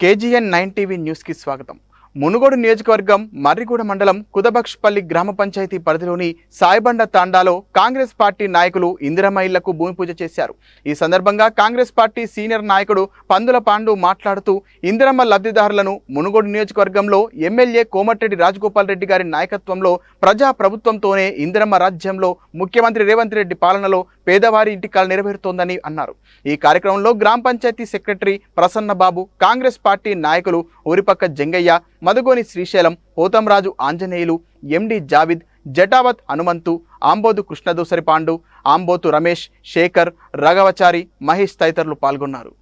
KGN 9 TV న్యూస్కి స్వాగతం. మునుగోడు నియోజకవర్గం మర్రిగూడ మండలం కుదబక్షపల్లి గ్రామ పంచాయతీ పరిధిలోని సాయిబండ తాండాలో కాంగ్రెస్ పార్టీ నాయకులు ఇందిరమ్మ ఇళ్లకు భూమి పూజ చేశారు. ఈ సందర్భంగా కాంగ్రెస్ పార్టీ సీనియర్ నాయకుడు పందుల పాండు మాట్లాడుతూ ఇందిరమ్మ లబ్ధిదారులను మునుగోడు నియోజకవర్గంలో ఎమ్మెల్యే కోమటిరెడ్డి రాజగోపాల్ రెడ్డి గారి నాయకత్వంలో ప్రజా ప్రభుత్వంతోనే ఇందిరమ్మ రాజ్యంలో ముఖ్యమంత్రి రేవంత్ రెడ్డి పాలనలో పేదవారి ఇంటి కల నెరవేరుతోందని అన్నారు. ఈ కార్యక్రమంలో గ్రామ పంచాయతీ సెక్రటరీ ప్రసన్న బాబు, కాంగ్రెస్ పార్టీ నాయకులు ఊరిపక్క జంగయ్య, మధుగోని శ్రీశైలం, పోతంరాజు ఆంజనేయులు, ఎండి జావిద్, జటావత్ హనుమంతు, ఆంబోతు కృష్ణదూసరి పాండు, ఆంబోతు రమేష్, శేఖర్, రఘవచారి, మహేష్ తదితరులు పాల్గొన్నారు.